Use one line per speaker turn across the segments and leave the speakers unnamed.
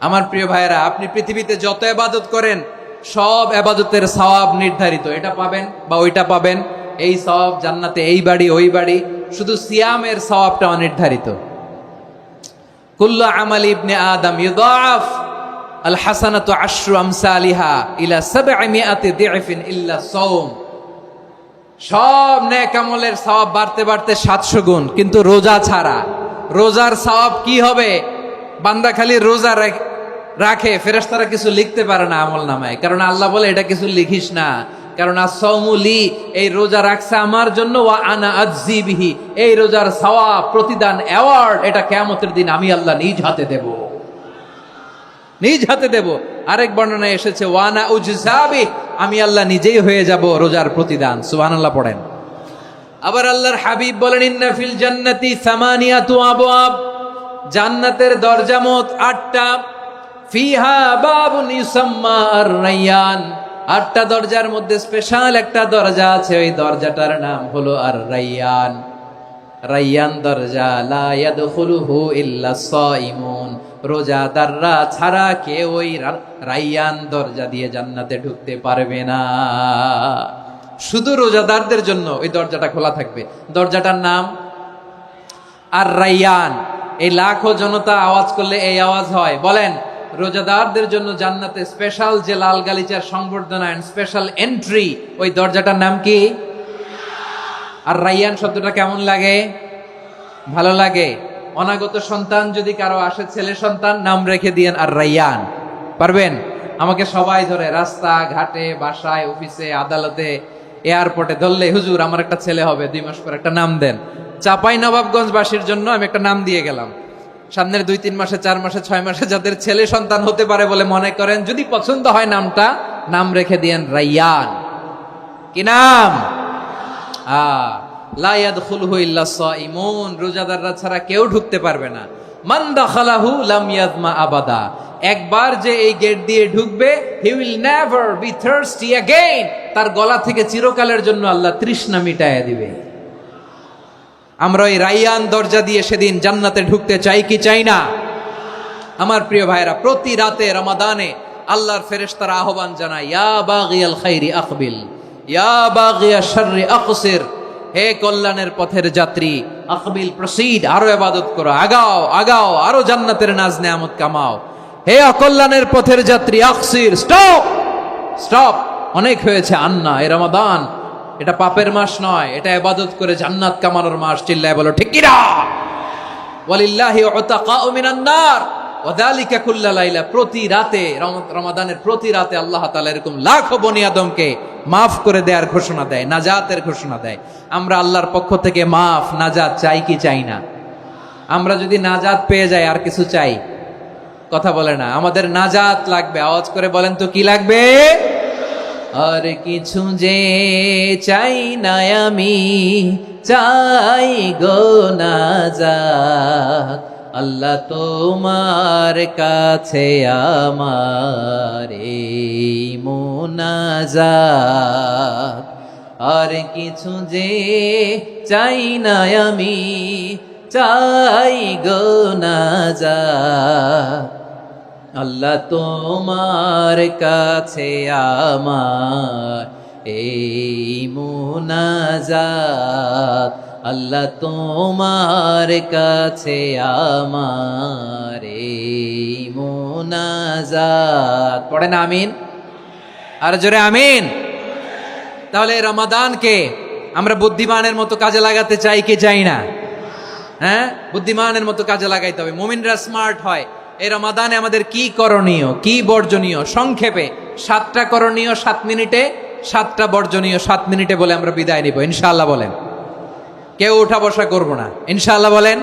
আমার প্রিয় ভাইরা, আপনি পৃথিবীতে যত ইবাদত করেন সব ইবাদতের সওয়াব নির্ধারিত, এটা পাবেন বা ওইটা পাবেন, এই সওয়াব জান্নাতে, এই বাড়ি ওই বাড়ি। শুধু সিয়ামের সওয়াবটা অনির্ধারিত। কুল্লু আমালি ইবনে আদম ইউদাফ আল হাসানাতু আশরু আমসালিহা ইলা 700 দি'ফিন ইল্লা সাওম। সব নেক আমলের সওয়াব বাড়তে বাড়তে 700 গুণ, কিন্তু রোজা ছাড়া। রোজার সওয়াব কি হবে? বান্দা খালি রোজা রাখে, ফেরেশতারা কিছু লিখতে পারে না আমল নামায়, কারণ আল্লাহ বলে এটা কিছু লিখিস না, কারণ as-সাওমু লি, এই রোজা রাখছে আমার জন্য, ওয়া আনা আজজি বিহি, এই রোজার সওয়াব, প্রতিদান, অ্যাওয়ার্ড এটা কিয়ামতের দিন আমি আল্লাহ নিজ হাতে দেব, নিজ হাতে দেব। আরেক বর্ণনায় এসেছে ওয়া আনা উজজা বিহি, আমি আল্লাহ নিজেই হয়ে যাব রোজার প্রতিদান। সুবহানাল্লাহ পড়েন। আবার আল্লাহর হাবিব বলেন ইন্না ফিল জান্নাতি সামানিয়াতু আবওয়াব, জান্নাতের দরজা মোট 8টা। ফিহা বাবুন ইউসাম্মা আর-রায়্যান, 8টা দরজার মধ্যে স্পেশাল একটা দরজা আছে, ওই দরজাটার নাম হলো আর-রায়্যান। রায়্যান দরজা, লা ইয়াদখুলুহু ইল্লা সাইমুন, রোজাদাররা ছাড়া কেউ ওই রায়্যান দরজা দিয়ে জান্নাতে ঢুকতে পারবে না। শুধু রোজাদারদের জন্য ওই দরজাটা খোলা থাকবে। দরজাটার নাম আর-রায়্যান। এই লাখো জনতা আওয়াজ করলে এই আওয়াজ হয়, বলেন রোজাদারদের জন্য জান্নাতে স্পেশাল যে লাল গালিচার সংবর্ধনা এন্ড স্পেশাল এন্ট্রি, ওই দরজাটার নাম কি? আর-রায়্যান শব্দটা কেমন লাগে? ভালো লাগে। অনাগত সন্তান যদি কারো আসে, ছেলে সন্তান, নাম রেখে দিয়েন আর-রায়্যান। পারবেন? আমাকে সবাই ধরে রাস্তা ঘাটে, বাসায়, অফিসে, আদালতে, এয়ারপোর্টে ধরলে, হুজুর আমার একটা ছেলে হবে 2 মাস পর, একটা নাম দেন। চাঁপাইনবাবগঞ্জবাসীর জন্য আমি একটা নাম দিয়ে গেলাম। সামনের 2-3 মাসে, 4 মাসে, 6 মাসে যাদের ছেলে সন্তান হতে পারে বলে মনে করেন, যদি পছন্দ হয় নামটা, নাম রেখে দিয়েন রায়্যান। কি নাম? লা ইয়াদখুলুহু ইল্লা সাইমুন, রোজাদাররা ছাড়া কেউ ঢুকতে পারবে না। মান দাখালাহু লাম ইয়াজমা আবাদা, একবার যে এই গেট দিয়ে ঢুকবে, he will never be thirsty again, তার গলা থেকে চিরকালের জন্য আল্লাহ তৃষ্ণা মিটায়া দিবে। আমরা এই রায়্যান দরজা দিয়ে সেদিন জান্নাতে ঢুকতে চাই কি চাই না? আমার প্রিয় ভাইরা, প্রতি রাতে রমাদানে আল্লাহর ফেরেশতারা আহ্বান জানায়, ইয়া বাগিয়াল খাইরি আকবিল, ইয়া বাগিয়াশ শাররি আকসির, হে কল্যাণের পথের যাত্রী, আকবিল প্রসিড, আরো ইবাদত করো, আগাও আগাও, আরো জান্নাতের নাজ নেয়ামত কামাও। হে অকল্যাণের পথের যাত্রী, আকসির, স্টপ স্টপ, অনেক হয়েছে। আন্না, এ রমাদান এটা পাপের মাস নয়, এটা ইবাদত করে জান্নাত কামানোর মাস। চিল্লায় বলো ঠিক কি না? ওয়ালিল্লাহি উতাকাউ মিনান নার ওয়া যালিকা কুল্লা লাইলা, প্রতি রাতে, রমাদানের প্রতি রাতে আল্লাহ তাআলা এরকম লাখো বনি আদমকে মাফ করে দেওয়ার ঘোষণা দেয়, নাজাতের ঘোষণা দেয়। আমরা আল্লাহর পক্ষ থেকে মাফ, নাজাত চাই কি চাই না? আমরা যদি নাজাত পেয়ে যাই আর কিছু চাই? কথা বলে না। আমাদের নাজাত লাগবে, আওয়াজ করে বলেন তো কি লাগবে? আর কিছু যে চাই না আমি, চাই গো নাজাত, আল্লাহ তোমার কাছে আমার এই মুনাজাত। আর কিছু যে চাই না আমি, চাই গো নাজাত, আল্লাহ তোমার কাছে আমার এই মুনাজাত, আল্লাহ তোমার কাছে আমার এই মুনাজাত। পড়েন আমিন, আর জোরে আমিন। তাহলে রমাদানকে আমরা বুদ্ধিমানের মতো কাজে লাগাতে চাই কি চাই না? হ্যাঁ, বুদ্ধিমানের মতো কাজে লাগাইতে হবে। মুমিনরা স্মার্ট হয়। এই রমাদানে আমাদের কি করণীয়, কি বর্জনীয়? সংক্ষেপে 7টা করণীয় 7 মিনিটে, 7টা বর্জনীয় 7 মিনিটে বলে আমরা বিদায় নিব ইনশাআল্লাহ। বলেন, কেউ উঠা বসা করব না ইনশাআল্লাহ। বলেন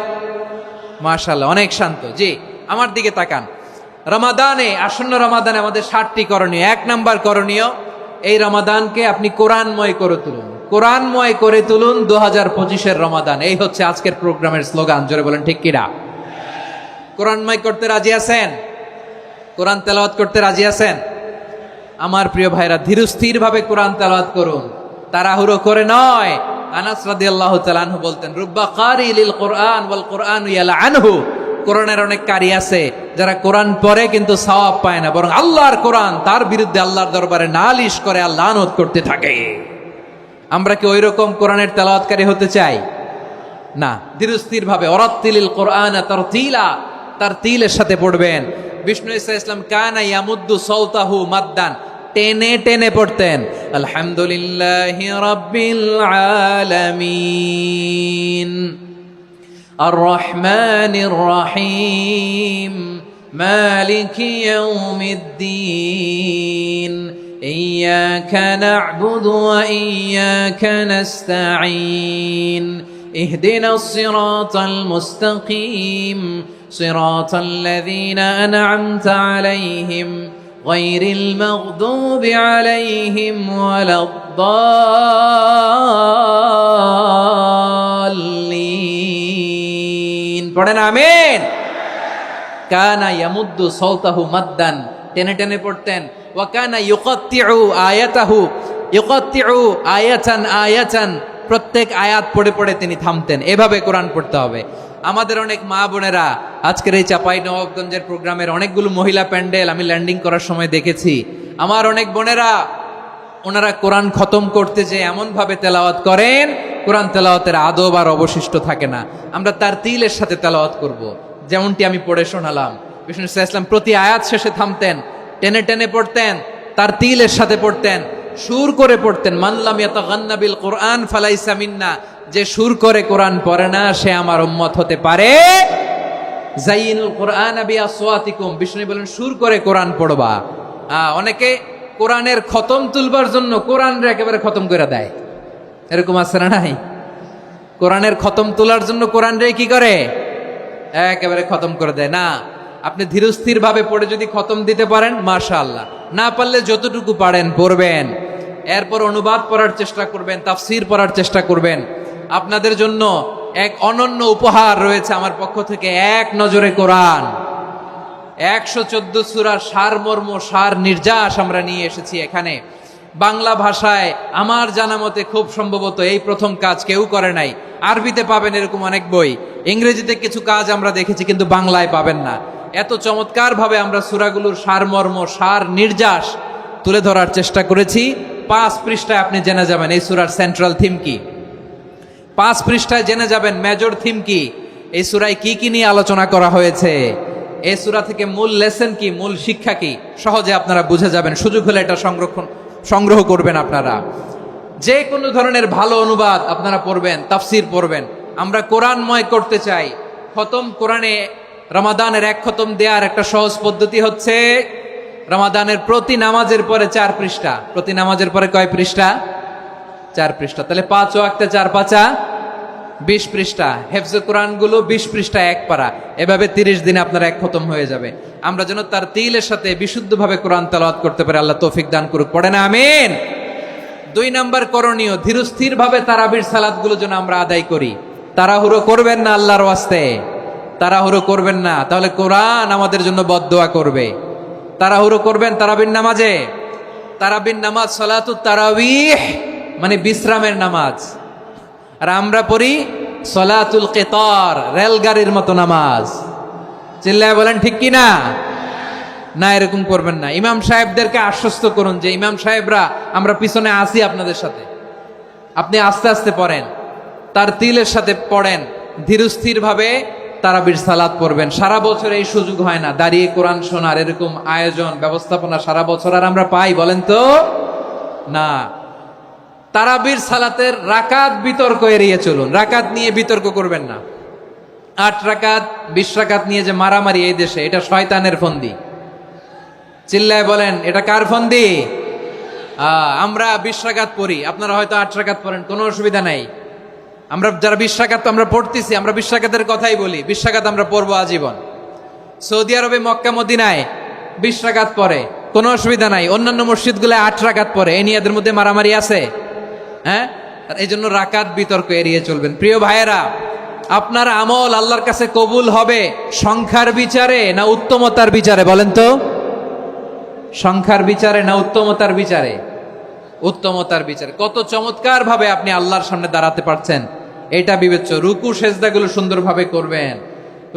মাশাআল্লাহ, অনেক শান্ত। জি, আমার দিকে তাকান। রমাদানে, আসন্ন রমাদানে আমাদের 7টি করণীয়। 1 নাম্বার করণীয়, এই রমাদানকে আপনি কোরআনময় করে তুলুন, কোরআনময় করে তুলুন 2025-এর রমাদান। এই হচ্ছে আজকের প্রোগ্রামের স্লোগান। জোরে বলেন ঠিক কিনা? কোরআনময় করতে রাজি আছেন? কোরআন তেলাওয়াত করতে রাজি আছেন? আমার প্রিয় ভাইরা, ধীরস্থির ভাবে কোরআন তেলাওয়াত করুন, তাড়াহুড়ো করে নয়। আনাস রাদিয়াল্লাহু তাআলা আনহু বলতেন, রুব্বা কারি লিল কোরআন ওয়াল কোরআনু ইয়ালআনহু, কোরআনের অনেক কারি আছে যারা কোরআন পড়ে কিন্তু সওয়াব পায় না, বরং আল্লাহর কোরআন তার বিরুদ্ধে আল্লাহর দরবারে নালিশ করে আর লানত করতে থাকে। আমরা কি ওইরকম কোরআনের তেলাওয়াতকারী হতে চাই? না। ধীরস্থির ভাবে ওরাত্তিলিল কোরআন তারতিলা, তারতিলের সাথে পড়বেন। বিষ্ণু ইসা ইসলাম কানা ইয়ামুদ্দু সাওতাহু মাদ্দান, টেনে টেনে পড়তেন। আলহামদুলিল্লাহি রাব্বিল আলামিন আর রহমানির রহিম মালিকি ইয়াউমিদ্দিন ইয়্যাকা না'বুদু ওয়া ইয়্যাকা নাস্তাঈন ইহদিনাস সিরাতাল মুস্তাকিম সিরাতাল লাযীনা আন'আমতা আলাইহিম গায়রিল মাগদুবি আলাইহিম ওয়ালাদ-দাল্লিন। পড়েন আমিন। কানা ইয়ামুদ্দু সাওতাহু মাদ্দান, টেনে টেনে পড়তেন। ওয়া কানা ইউকাত্তিউ আয়াতাহু, ইউকাত্তিউ আয়াতান আয়াতান, প্রত্যেক আয়াত পড়ে পড়ে তিনি থামতেন। এভাবে কোরআন পড়তে হবে। আমাদের অনেক মা বোনেরা আজকের এই চাঁপাইনবাবগঞ্জের প্রোগ্রামের অনেকগুলো মহিলা প্যান্ডেল আমি ল্যান্ডিং করার সময় দেখেছি। আমার অনেক বোনেরা ওনারা কোরআন খতম করতে যে এমন ভাবে তেলাওয়াত করেন, কোরআন তেলাওয়াতের আদব আর অবশিষ্ট থাকে না। আমরা তার তিলের সাথে তেলাওয়াত করব, যেমনটি আমি পড়ে শোনালাম। বিষ্ণু ইসলাম প্রতি আয়াত শেষে থামতেন, টেনে টেনে পড়তেন, তার তিলের সাথে পড়তেন, সুর করে পড়তেন। মানলাম ইয়াতাগান্না বিল কোরআন ফালাইসা মিন্না, যে সুর করে কোরআন পড়ে না সে আমার উম্মত হতে পারে। যাইনুল কোরআন বিআসওয়াতিকুম, বিষ্ণু বলেন সুর করে কোরআন পড়বা। অনেকে কোরআনের খতম তুলবার জন্য কোরআনরে একেবারে খতম করে দেয়, এরকম আছে না নাই? কোরআনের খতম তোলার জন্য কোরআনরে কি করে? একেবারে খতম করে দেয়। না, আপনি ধীরস্থির ভাবে পড়ে যদি খতম দিতে পারেন মাশাআল্লাহ, না পারলে যতটুকু পারেন পড়বেন। এরপর অনুবাদ পড়ার চেষ্টা করবেন, তাফসীর পড়ার চেষ্টা করবেন। আপনাদের জন্য এক অনন্য উপহার রয়েছে আমার পক্ষ থেকে, এক নজরে কোরআন। 114 সূরার সারমর্ম, সার নির্যাস আমরা নিয়ে এসেছি এখানে। বাংলা ভাষায় আমার জানা মতে খুব সম্ভবত এই প্রথম কাজ কেউ করে নাই। আরবিতে পাবেন এরকম অনেক বই, ইংরেজিতে কিছু কাজ আমরা দেখেছি, কিন্তু বাংলায় পাবেন না। এত চমৎকার ভাবে আমরা সূরাগুলোর সারমর্ম, সার নির্যাস তুলে ধরার চেষ্টা করেছি। 5 পৃষ্ঠায় আপনি জেনে যাবেন এই সূরার সেন্ট্রাল থিম কি। 5 পৃষ্ঠায় জেনে যাবেন মেজর থিম কি, এই সূরায় কি কি নিয়ে আলোচনা করা হয়েছে, এই সূরা থেকে মূল লেসন কি, মূল শিক্ষা কি, সহজে আপনারা বুঝে যাবেন। সুযোগ হলে এটা সংগ্রহ করবেন। আপনারা যে কোনো ধরনের ভালো অনুবাদ আপনারা পড়বেন, তাফসীর পড়বেন। আমরা কোরআনময় করতে চাই। খতম কোরআনে রমাদানের 1 খতম দেওয়ার একটা সহজ পদ্ধতি হচ্ছে রমাদানের প্রতি নামাজের পরে 4 পৃষ্ঠা। প্রতি নামাজের পরে কয় পৃষ্ঠা? 4 পৃষ্ঠা। তাহলে 5 ওয়াক্তে 4 পাঁচা 20 পৃষ্ঠা। হেফজে কোরআন গুলো 20 পৃষ্ঠা, 1 পারা। এভাবে 30 দিনে আপনার 1 খতম হয়ে যাবে। আমরা যেন তার তিলের সাথে বিশুদ্ধভাবে কোরআন তেলাওয়াত করতে পারি, আল্লাহ তৌফিক দান করুক। পড়ে না আমিন। 2 নাম্বার করণীয়, ধীরস্থির ভাবে তারাবির সালাত গুলো যেন আমরা আদায় করি। তাড়াহুড়ো করবেন না আল্লাহর ওয়াস্তে, তাড়াহুড়ো করবেন না, তাহলে কোরআন আমাদের জন্য বদদোয়া করবে। তাড়াহুড়ো করবেন তারাবির নামাজে। তারাবির নামাজ সালাতুত তারাবিহ মানে বিশ্রামের নামাজ। আর আমরা পড়ি সালাতুল কিতার, রেলগাড়ির মতো নামাজ। চিল্লায় বলেন ঠিক কি না? না, এরকম করবেন না। ইমাম সাহেবদেরকে আশ্বস্ত করুন যে ইমাম সাহেবরা আমরা পিছনে আসি আপনাদের সাথে, আপনি আস্তে আস্তে পড়েন, তার তিলের সাথে পড়েন, ধীরস্থির ভাবে তারাবির সালাত পড়বেন। সারা বছর এই সুযোগ হয় না দাঁড়িয়ে কোরআন শোনার, এরকম আয়োজন ব্যবস্থাপনা সারা বছর আর আমরা পাই বলেন তো? না। তারাবির সালাতের রাকাত বিতর্ক এড়িয়ে চলুন। রাকাত নিয়ে বিতর্ক করবেন না। 8 রাকাত 20 রাকাত নিয়ে যে মারামারি এই দেশে, এটা শয়তানের ফন্দি। চিল্লায় বলেন এটা কার ফন্দি? আমরা 20 রাকাত পড়ি, আপনারা হয়তো 8 রাকাত পড়েন, কোনো অসুবিধা নাই। আমরা যারা 20 রাকাত তো আমরা পড়তেছি, আমরা 20 রাকাতের কথাই বলি। 20 রাকাত আমরা পড়বো আজীবন। সৌদি আরবে মক্কা মদিনায় 20 রাকাত পড়ে, কোনো অসুবিধা নাই। অন্যান্য মসজিদগুলো 8 রাকাত পড়ে, এই নিয়ে এদের মধ্যে মারামারি আছে? হ্যাঁ, এই জন্য রাকাত বিতর্ক এড়িয়ে চলবেন। প্রিয় ভাইয়েরা, আপনার আমল আল্লাহর কাছে কবুল হবে সংখ্যার বিচারে না উত্তমতার বিচারে বলেন তো? সংখ্যার বিচারে না উত্তমতার বিচারে? উত্তমতার বিচারে। কত চমৎকার ভাবে আপনি আল্লাহর সামনে দাঁড়াতে পারছেন এটা বিবেচ্য। রুকু সেজদাগুলো সুন্দরভাবে করবেন,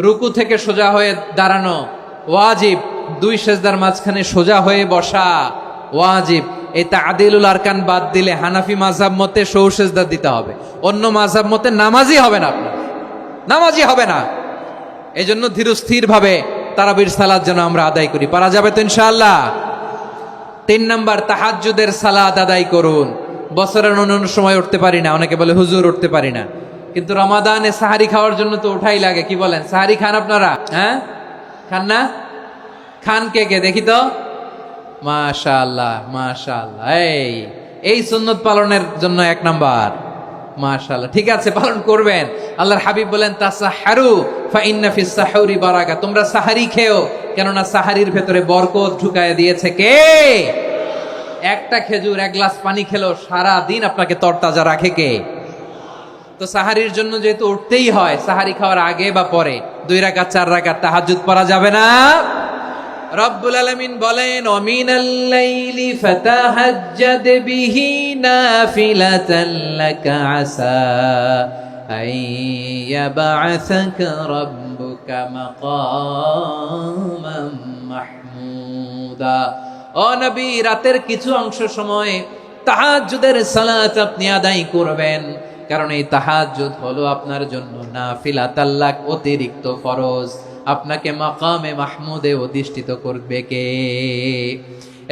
রুকু থেকে সোজা হয়ে দাঁড়ানো ওয়াজিব, দুই সেজদার মাঝখানে সোজা হয়ে বসা ওয়াজিব। এই তা'দিলুল আরকান বাদ দিলে হানাফি মাযহাব মতে সৌ সেজদা দিতে হবে, অন্য মাযহাব মতে নামাজই হবে না, আপনার নামাজই হবে না। এই জন্য ধীরস্থির ভাবে তারাবির সালাত যেন আমরা আদায় করি। পারা যাবে তো ইনশাআল্লাহ? 3 নাম্বার, তাহাজ্জুদের সালাত আদায় করুন। বছরের অন্য সময় উঠতে পারি না, অনেকে বলে হুজুর উঠতে পারি না, কিন্তু রমাদানে সাহারি খাওয়ার জন্য তো ওঠাই লাগে। কি বলেন, সাহারি খান আপনারা? হ্যাঁ, খান না? খান কে কে দেখি তো? মাশাআল্লাহ মাশাআল্লাহ। এই সুন্নত পালনের জন্য 1 নাম্বার। মাশাআল্লাহ, ঠিক আছে, পালন করবেন। আল্লাহর হাবিব বলেন তাসাহহারু ফা ইন্না ফিস সাহুরি বারাকা, তোমরা সাহারি খেও, কেননা সাহারির ভেতরে বরকত ঢুকায় দিয়েছে কে? একটা খেজুর, 1 গ্লাস পানি খেলো সারা দিন আপনাকে তরতাজা রাখে কে? তো সাহারির জন্য যেহেতু উঠতেই হয়, সাহারি খাওয়ার আগে বা পরে 2 রাকাত 4 রাকাত তাহাজ্জুদ পড়া যাবে না? রব্বুল আলামিন বলেন ওয়ামিনাল লাইলি ফাতাহাজ্জাদ বিহি নাফিলাতান লাকা আসা আইয়াবআসাকা রাব্বুকা মাকামান মাহমুদা। ও নবী, রাতের কিছু অংশ সময় তাহাজ্জুদের সালাত আপনি আদায় করবেন, কারণ এই তাহাজ্জুদ হলো আপনার জন্য নাফিলাতাল লাক, অতিরিক্ত ফরজ। আপনাকে মাকামে মাহমুদে অধিষ্ঠিত করবে কে?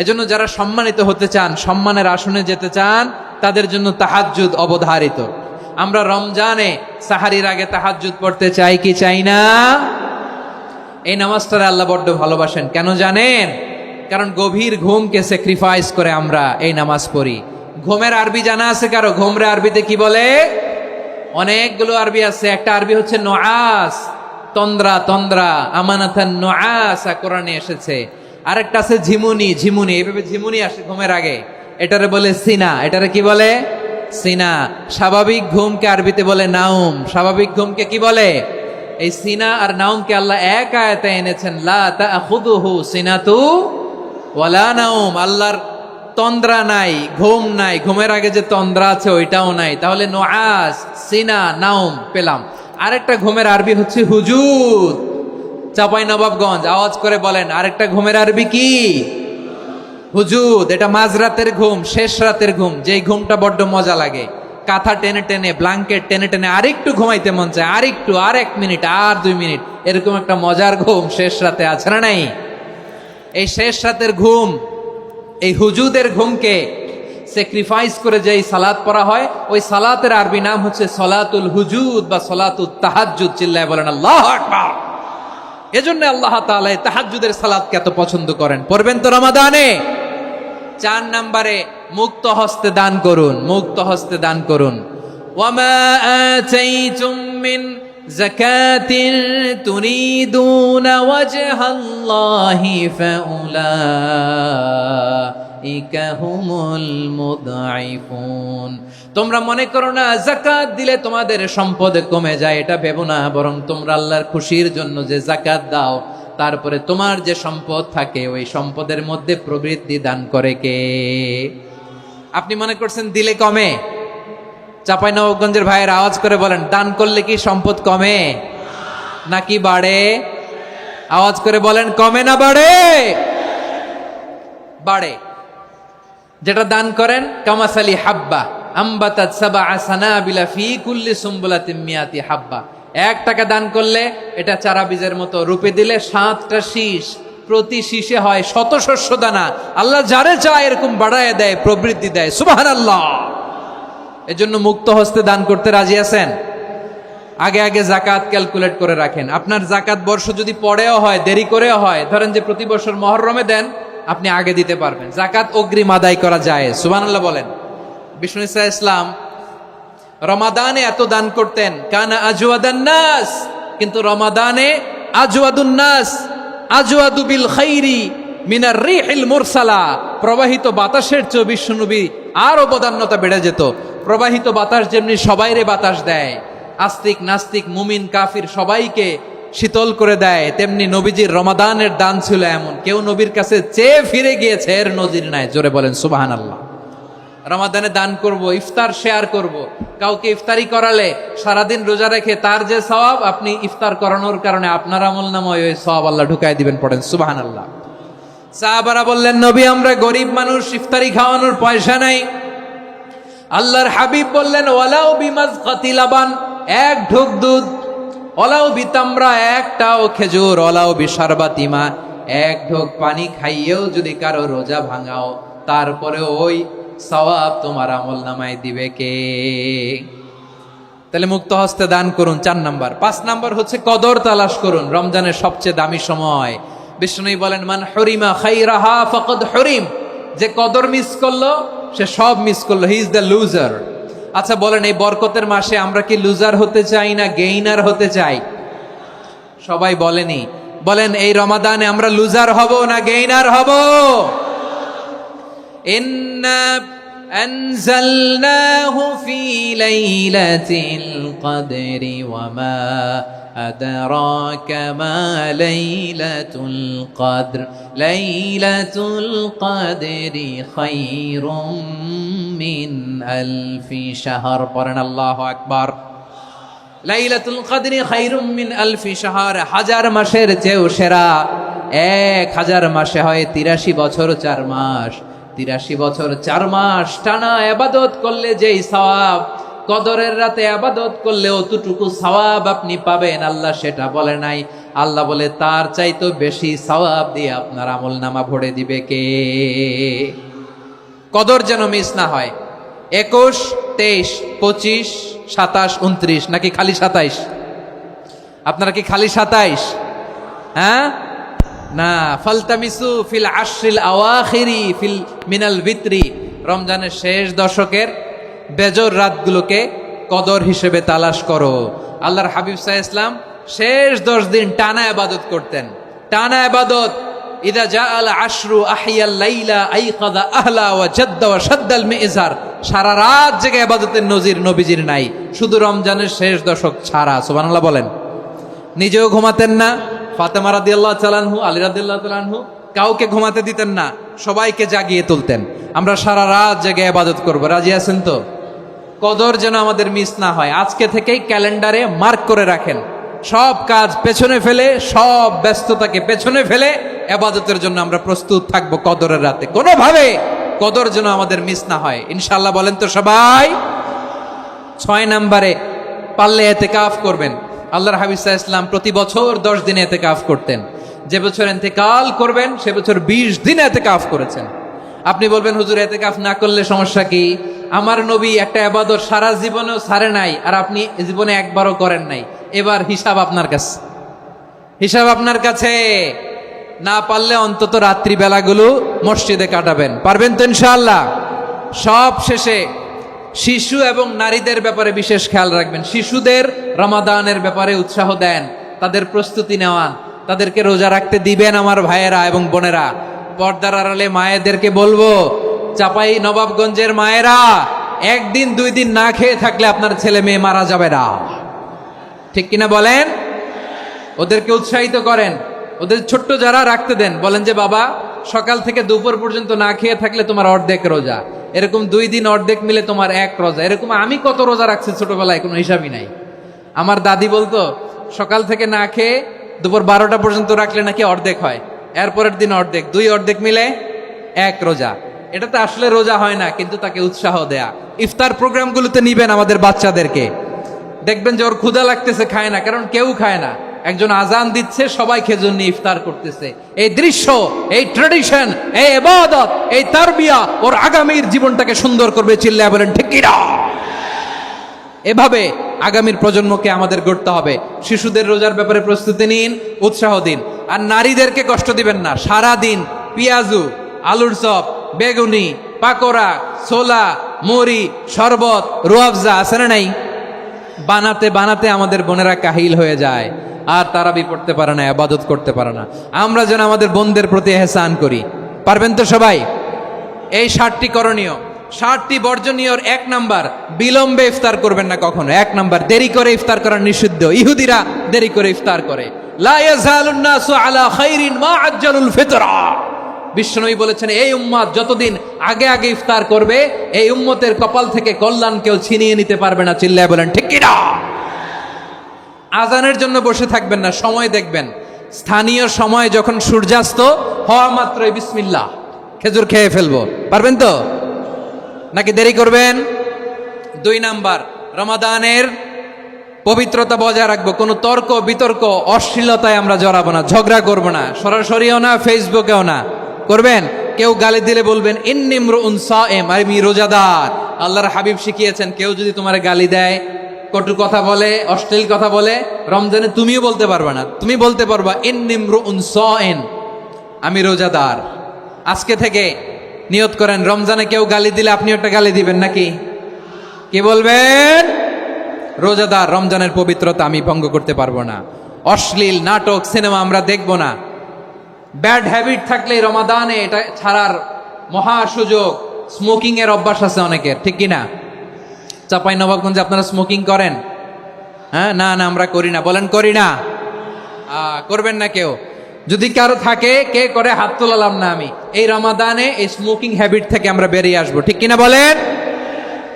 এজন্য যারা সম্মানিত হতে চান, সম্মানের আসনে যেতে চান, তাদের জন্য তাহাজ্জুদ অবধারিত। আমরা রমজানে সাহারির আগে তাহাজ্জুদ পড়তে চাই কি চাই না? এই নামাজটারে আল্লাহ বড্ড ভালোবাসেন। কেন জানেন? কারণ গভীর ঘুমকে স্যাক্রিফাইস করে আমরা এই নামাজ পড়ি। ঘুমের আরবি জানা আছে কারো? ঘুমরে আরবিতে কি বলে? অনেকগুলো আরবি আছে। একটা আরবি হচ্ছে নুআস, তন্দ্রা, তন্দ্রা, আমানাতান নুআসা কোরআনে এসেছে। আরেকটা আছে ঝিমুনি, ঝিমুনি, এইভাবে ঝিমুনি আসে ঘুমের আগে, এটারে বলে সিনা। এটারে কি বলে? সিনা। স্বাভাবিক ঘুমকে আরবিতে বলে নাউম। স্বাভাবিক ঘুমকে কি বলে? এই সিনা আর নাউমকে আল্লাহ এক আয়াতে এনেছেন, লা তাখুযুহু সিনাতু ওয়ালা নাউম। আল্লাহর তন্দ্রা নাই, ঘুম নাই, ঘুমের আগে যে তন্দ্রা আছে ওইটাও নাই। তাহলে নুআস, সিনা, নাউম পেলাম। আরেকটা ঘুমের আরবি হচ্ছে হুজুদ। চাঁপাইনবাবগঞ্জ আওয়াজ করে বলেন, আরেকটা ঘুমের আরবি কি? হুজুদ। এটা মাঝরাতের ঘুম, শেষ রাতের ঘুম, যেই ঘুমটা বড্ড মজা লাগে। কাঁথা টেনে টেনে, ব্ল্যাঙ্কেট টেনে টেনে আরেকটু ঘুমাইতে মন চায়, আরেকটু, আর 1 মিনিট, আর 2 মিনিট, এরকম একটা মজার ঘুম শেষ রাতে আছে না নাই? এই শেষ রাতের ঘুম, এই হুজুদের ঘুমকে স্যাক্রিফাইস করে যেই সালাত পড়া হয়, ওই সালাতের আরবি নাম হচ্ছে সলাতুল হুজুদ বা সলাতুত তাহাজ্জুদ। চিল্লায় বলেন আল্লাহু আকবার। এজন্য আল্লাহ তাআলা এই তাহাজ্জুদের সালাতকে এত পছন্দ করেন। পড়বেন তো রমাদানে? 4 নম্বরে মুক্ত হস্তে দান করুন, মুক্ত হস্তে দান করুন। ওয়ামা আতাইতুম মিন যাকাতিন তুরিদুনা ওয়াজহাল্লাহি ফাউলাইকা হুমুল মুদঈফুন। তোমরা মনে করো না যাকাত দিলে তোমাদের সম্পদ কমে যায়, এটা ভেবো না। বরং তোমরা আল্লাহর খুশির জন্য যে যাকাত দাও, তারপরে তোমার যে সম্পদ থাকে ওই সম্পদের মধ্যে প্রবৃদ্ধি দান করে কে? আপনি মনে করছেন দিলে কমে? চাঁপাইনবাবগঞ্জের ভাইয়ের আওয়াজ করে বলেন, দান করলে কি সম্পদ কমে নাকি বাড়ে? আওয়াজ করে বলেন, কমে না বাড়ে? বাড়ে। যেটা দান করেন, কামাসালি হাব্বা আম্বাতাত সাবআ সানাবিলা ফি কুল্লি সুম্বুলাতিন মিয়াতি হাব্বা। 1 টাকা দান করলে এটা চারা বীজের মতো, রূপে দিলে 7টা শীষ, প্রতি শীষে হয় 100 শস্য দানা। আল্লাহ যারে চায় এরকম বাড়ায় দেয়, প্রবৃদ্ধি দেয়। সুবহানাল্লাহ। এজন্য মুক্ত হস্তে দান করতে রাজি আছেন? আগে আগে যাকাত ক্যালকুলেট করে রাখেন। আপনার যাকাত বর্ষ যদি পরেও হয়, দেরি করেও হয়, ধরেন যে প্রতি বছর মুহররমে দেন, আপনি আগে দিতে পারবেন। যাকাত অগ্রিম আদায় করা যায়। সুবহানাল্লাহ বলেন। বিষ্ণু ইসা ইসলাম রমাদানে এত দান করতেন, কানা আজওয়াদান নাস, কিন্তু রমাদানে আজওয়াদুন নাস আজওয়াদু বিল খাইরি মিনার রিহিল মুরসালা। প্রবাহিত বাতাসের চেয়ে বিশ্বনবী আর অবদান্যতা বেড়ে যেত। প্রবাহিত বাতাস যেমনি সবাইরে বাতাস দেয়, আস্তিক নাস্তিক মুমিন কাফির সবাইকে শীতল করে দেয়, তেমনি নবীজির রমাদানের দান ছিল এমন, কেউ নবীর কাছে চেয়ে ফিরে গিয়েছে এর নজির নাই। জোরে বলেন সুবহানাল্লাহ। রমাদানে দান করব, ইফতার শেয়ার করব। কাউকে ইফতারি করালে সারাদিন রোজা রেখে তার যে সওয়াব, আপনি ইফতার করানোর কারণে আপনার আমলনামায় ওই সওয়াব আল্লাহ ঢুকাই দিবেন। পড়েন সুবহানাল্লাহ। সাহাবারা বললেন, নবী আমরা গরিব মানুষ, ইফতারি খাওয়ানোর পয়সা নাই। আল্লাহর হাবিব বললেন, ওয়ালাউ বিমাজকাতি লাবান, এক ঢোক দুধ, ওয়ালাউ বিতামরা, একটাও খেজুর, ওয়ালাউ বিশারবাতিমা, এক ঢোক পানি খাইয়েও যদি কারো রোজা ভাঙাও, তারপরে ওই সওয়াব তোমার আমলনামায় দিবে কে? তাহলে মুক্ত হস্তে দান করুন, 4 নাম্বার। 5 নাম্বার হচ্ছে কদর তালাশ করুন। রমজানের সবচেয়ে দামি সময়। বিষ্ণু বলেন, মান হরিমা খাইরাহা ফাকাদ হরিম, যে কদর মিস করলো সে সব মিস করলো, হি ইজ দ্য লুজার। আচ্ছা বলেন, এই বরকতের মাসে আমরা কি লুজার হতে চাই না গেইনার হতে চাই? সবাই বলেনি, বলেন এই রমাদানে আমরা লুজার হব না গেইনার হব? ইন্না আনজালনাহু ফি লাইলাতিল কদরি ওয়া মা আদরাকা মা লাইলাতুল কদর, লাইলাতুল কদরি খায়রুম মিন আলফি শাহর। পড়েন আল্লাহু আকবার। লাইলাতুল কদরি খায়রুম মিন আলফি শাহর, 1000 মাসের চেয়েও সেরা। 1000 মাসে হয় 83 বছর 4 মাস। 83 বছর 4 মাস টানা ইবাদত করলে যেই সওয়াব, কদরের রাতে ইবাদত করলে অতটুকু সওয়াব আপনি পাবেন, আল্লাহ সেটা বলে নাই। আল্লাহ বলে তার চাইতে বেশি সওয়াব দিয়ে আপনার আমলনামা ভরে দিবে কে? কদর যেন মিস না হয়। 21, 23, 25, 27, 29 নাকি খালি 27? আপনারা কি খালি 27? হ্যাঁ না, ফালতামিসু ফিল আশরিল আওয়াখিরি ফিল মিনাল ভিতরি, রমজানের শেষ দশকের বেজর রাতগুলোকে কদর হিসেবে তালাশ করো। আল্লাহর হাবিব সাল্লাল্লাহু আলাইহি ওয়াসাল্লাম শেষ 10 দিন টানা ইবাদত করতেন, টানা ইবাদত। ইদা জাআল আশরু আহিয়াল লাইলা আইকাযা আহলা ওয়া জাদ্দা ওয়া শাদ্দাল মিজার, সারা রাত জেগে ইবাদতের নজির নবীজির নাই, শুধু রমজানের শেষ দশক ছাড়া। সুবহানাল্লাহ বলেন। নিজেও ঘুমাতেন না, ফাতেমা রাদিয়াল্লাহু তাআলা আনহু, আলী রাদিয়াল্লাহু তাআলা আনহু কাউকে ঘুমাতে দিতেন না, সবাইকে জাগিয়ে তুলতেন। আমরা সারা রাত জেগে ইবাদত করব, রাজি আছেন তো? কদর যেন আমাদের মিস না হয়। আজকে থেকেই ক্যালেন্ডারে মার্ক করে রাখেন, সব কাজ পেছনে ফেলে, সব ব্যস্ততাকে পেছনে ফেলে ইবাদতের জন্য আমরা প্রস্তুত থাকব কদরের রাতে। কোনোভাবে কদর যেন আমাদের মিস না হয়, ইনশাআল্লাহ। বলেন তো সবাই। 6 নম্বরে পারলে ইতিকাফ করবেন। আল্লাহর হাবিব সাল্লাল্লাহু আলাইহি ওয়াসাল্লাম প্রতি বছর 10 দিন ইতিকাফ করতেন। যে বছর ইন্তেকাল করবেন সে বছর 20 দিন ইতিকাফ করেছেন। আপনি বলবেন, হুজুর ইতিকাফ না করলে সমস্যা কি? আমার নবী একটা ইবাদত সারা জীবনেও ছাড়ে নাই, আর আপনি জীবনে একবারও করেন নাই। এবার হিসাব আপনার কাছে, হিসাব আপনার কাছে। না পারলে অন্তত রাত্রি বেলাগুলো মসজিদে কাটাবেন। পারবেন তো ইনশাআল্লাহ? সব শেষে শিশু এবং নারীদের ব্যাপারে বিশেষ খেয়াল রাখবেন। শিশুদের রমাদানের ব্যাপারে উৎসাহ দেন, তাদের প্রস্তুতি নেওয়ান, তাদেরকে রোজা রাখতে দিবেন। আমার ভাইয়েরা এবং বোনেরা, পর্দার আড়ালে মায়েদেরকে বলবো, চাপাই নবাবগঞ্জের মায়েরা, 1 দিন 2 দিন না খেয়ে থাকলে আপনার ছেলে মেয়ে মারা যাবে না। ঠিক কিনা বলেন? ওদেরকে উৎসাহিত করেন, ওদের ছোট্ট যারা রাখতে দেন, বলেন যে বাবা সকাল থেকে দুপুর পর্যন্ত না খেয়ে থাকলে তোমার অর্ধেক রোজা, এরকম 2 দিন অর্ধেক মিলে তোমার 1 রোজা। এরকম আমি কত রোজা রাখছি ছোটবেলায়, কোনো হিসাবই নাই। আমার দাদি বলতো সকাল থেকে না খেয়ে দুপুর 12টা পর্যন্ত রাখলে নাকি অর্ধেক হয়, এরপরের দিন অর্ধেক, 2 অর্ধেক মিলে 1 রোজা। এটা তো আসলে রোজা হয় না, কিন্তু তাকে উৎসাহ দেয়া। ইফতার প্রোগ্রামগুলোতে নিবেন আমাদের বাচ্চাদেরকে, দেখবেন যে ওর ক্ষুধা লাগতেছে, খায় না, কারণ কেউ খায় না। একজন আজান দিচ্ছে, সবাই খেজুর নিয়ে ইফতার করতেছে। এই দৃশ্য, এই ট্র্যাডিশন, এই ইবাদত, এই তারবিয়া ওর আগামীর জীবনটাকে সুন্দর করবে। চিল্লায় বলেন ঠিক কি না? এভাবে আগামীর প্রজন্মকে আমাদের গড়তে হবে। শিশুদের রোজার ব্যাপারে প্রস্তুতি নিন, উৎসাহ দিন। আর নারীদেরকে কষ্ট দিবেন না। সারা দিন পেঁয়াজু, আলুর চপ, বেগুনি, পাকোড়া, ছোলা, মুড়ি, শরবত, রুয়াবজা আছে না নাই, বানাতে বানাতে আমাদের বোনেরা কাহিল হয়ে যায়, আর তারাবি পড়তে পারে না, ইবাদত করতে পারে না। আমরা যেন আমাদের বোনদের প্রতি ইহসান করি। পারবেন তো সবাই? এই 7টি করণীয়, 7টি বর্জনীয়। 1 নাম্বার, বিলম্বে ইফতার করবেন না কখনো। 1 নাম্বার, দেরি করে ইফতার করা নিষিদ্ধ। ইহুদিরা দেরি করে ইফতার করে। লা ইয়াজালুন নাসু আলা খাইরিন মা আজ্জালুল ফিতরা। বিশ্বনবী বলেছেন এই উম্মত যতদিন আগে আগে ইফতার করবে এই উম্মতের কপাল থেকে কল্যাণ কেউ ছিনিয়ে নিতে পারবে না। চিল্লায় বলেন ঠিক কি না? আজানের জন্য বসে থাকবেন না, সময় দেখবেন। স্থানীয় সময় যখন সূর্যাস্ত হওয়া মাত্রই বিসমিল্লাহ, খেজুর খেয়ে ফেলবো। পারবেন তো নাকি দেরি করবেন? 2 নাম্বার, রমাদানের পবিত্রতা বজায় রাখবো। কোনো তর্ক বিতর্ক অশ্লীলতায় আমরা জড়াবো না, ঝগড়া করবো না, সরাসরিও না, ফেসবুকেও না। করবেন? কেউ গালি দিলে বলবেন ইন্নিমরুউন সায়েম, আমি রোজাদার। আল্লাহর হাবিব শিখিয়েছেন কেউ যদি তোমার গালি দেয়, কটু কথা বলে, অশ্লীল কথা বলে, রমজানে তুমিও বলতে পারবে না। তুমি বলতে পারবা ইন্নিমরুউন সায়েম, আমি রোজাদার। আজকে থেকে নিয়ত করেন রমজানে কেউ গালি দিলে আপনি একটা গালি দিবেন নাকি? কি বলবেন? রোজাদার, রমজানের পবিত্রতা আমি ভঙ্গ করতে পারবো না। অশ্লীল নাটক সিনেমা আমরা দেখব না। ব্যাড হ্যাবিট থাকলে রমাদানে এটা ছাড়ার মহা সুযোগ। স্মোকিং এর অভ্যাস আছে অনেকের, ঠিক কিনা? চাপাই নবাবগঞ্জে আপনারা স্মোকিং করেন? হ্যাঁ, না না আমরা করি না। বলেন করি না? করবেন না কেউ? যদি কারো থাকে, কে করে হাত তোলালাম না আমি। এই রমাদানে এই স্মোকিং হ্যাবিট থেকে আমরা বেরিয়ে আসবো, ঠিক কিনা বলেন?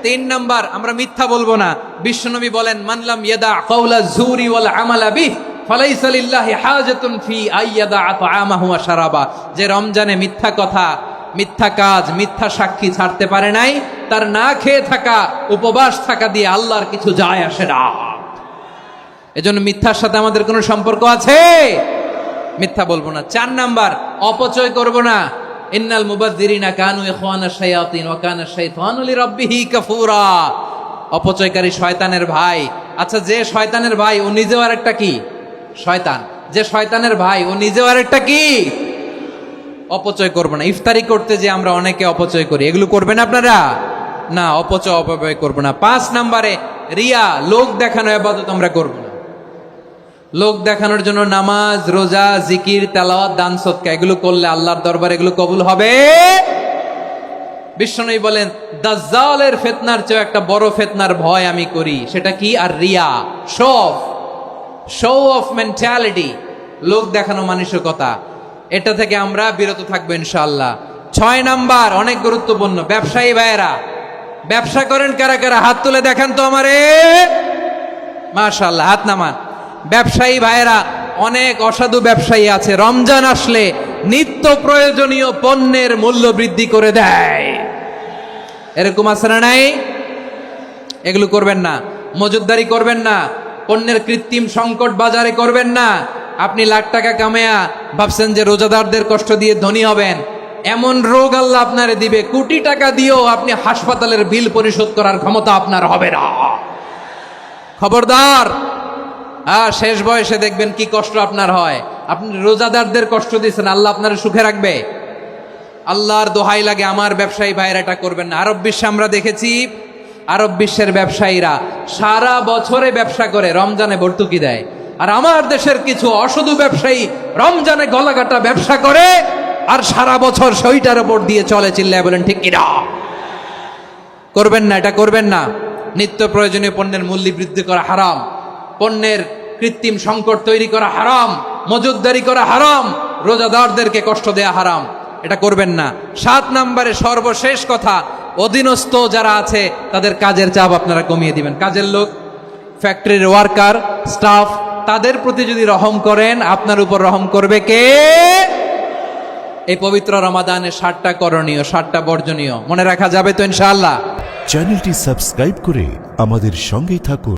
3 নাম্বার, আমরা মিথ্যা বলবো না। বিশ্বনবী বলেন মানলাম ইয়াদা কাওলা যুরি ওয়াল আমালা বিহি ফালাইসা লিল্লাহি হাজাতুন ফি আইয়াদা তাআমাহু ওয়া শারাবা। যে রমজানে মিথ্যা কথা, মিথ্যা কাজ, মিথ্যা সাক্ষী ছাড়তে পারে নাই, তার না খেয়ে থাকা, উপবাস থাকা দিয়ে আল্লাহর কিছু যায় আসে না। এজন্য মিথ্যার সাথে আমাদের কোনো সম্পর্ক আছে? মিথ্যা বলবো না। 4 নাম্বার, অপচয় করব না। ইন্নাল মুবাযযিরিনা কানু ইখওয়ানাশ শায়াতিন ওয়া কানা শাইতানু লিরাব্বিহি কাফুরা। অপচয়কারী শয়তানের ভাই। আচ্ছা, যে শয়তানের ভাই ও নিজেও আরেকটা কি? শয়তান। যে শয়তানের ভাই ও নিজেও আরেকটা কি? অপচয় করব না। ইফতারি করতে যে আমরা অনেকে অপচয় করি, এগুলো করবেন আপনারা? না, অপচয় অপব্যয় করব না। 5 নাম্বারে রিয়া, লোক দেখানো ইবাদত আমরা করব না। লোক দেখানোর জন্য নামাজ, রোজা, জিকির, তেলাওয়াত, দান সদকা এগুলো করলে আল্লাহর দরবারে এগুলো কবুল হবে? বিশ্বনবী বলেন দাজ্জালের ফিতনার চেয়ে একটা বড় ফিতনার ভয় আমি করি, সেটা কি? আর রিয়া, শো অফ মেন্টালিটি, লোক দেখানো মানসিকতা। এটা থেকে আমরা বিরত থাকবো ইনশাআল্লাহ। 6 নাম্বার, অনেক গুরুত্বপূর্ণ। ব্যবসায়ী ভাইয়েরা, ব্যবসা করেন কারা কারা? হাত তুলে দেখান তো আমারে। মাশাআল্লাহ, হাত নামান। ব্যবসায়ী ভাইয়েরা, অনেক অসাধু ব্যবসায়ী আছে, রমজান আসলে নিত্য প্রয়োজনীয় পণ্যের মূল্য বৃদ্ধি করে দেয়। এরকম আছে না নাই? এগুলো করবেন না। মজুদদারি করবেন না। পণ্যের কৃত্রিম সংকট বাজারে করবেন না। আপনি লাখ টাকা কামায়া ভাবছেন যে রোজাদারদের কষ্ট দিয়ে ধনী হবেন। এমন রোগ আল্লাহ আপনারে দিবে, কোটি টাকা দিয়েও আপনি হাসপাতালের বিল পরিশোধ করার ক্ষমতা আপনার হবে না। খবরদার। শেষ বয়সে দেখবেন কি কষ্ট আপনার হয়। আপনি রোজাদারদের কষ্ট দিচ্ছেন, আল্লাহ আপনার সুখে রাখবে? আল্লাহর দোহাই লাগে, আমার ব্যবসায়ী ভাইয়েরা এটা করবেন না। আরব বিশ্বে আমরা দেখেছি, আরব বিশ্বের ব্যবসায়ীরা সারা বছরে ব্যবসা করে, রমজানে ভর্তুকি দেয়। আর আমার দেশের কিছু অসাধু ব্যবসায়ী রমজানে গলাকাটা ব্যবসা করে আর সারা বছর সেইটার উপর দিয়ে চলে। চিল্লায় বলেন ঠিক কিনা? করবেন না, এটা করবেন না। নিত্য প্রয়োজনীয় পণ্যের মূল্য বৃদ্ধি করা হারাম, পণ্যের কৃত্রিম সংকট তৈরি করা হারাম, মজুদদারি করা হারাম, রোজাদারদেরকে কষ্ট দেয়া হারাম। এটা করবেন না। 7 নাম্বারে সর্বশেষ কথা, অধীনস্থ যারা আছে তাদের কাজের চাপ আপনারা কমিয়ে দিবেন। কাজের লোক, ফ্যাক্টরির ওয়ার্কার, স্টাফ, তাদের প্রতি যদি রহম করেন, আপনার উপর রহম করবে কে? এই পবিত্র রমাদানে 7টা করণীয়, 7টা বর্জনীয় মনে রাখা যাবে তো ইনশাআল্লাহ?
চ্যানেলটি সাবস্ক্রাইব করে আমাদের সঙ্গেই থাকুন।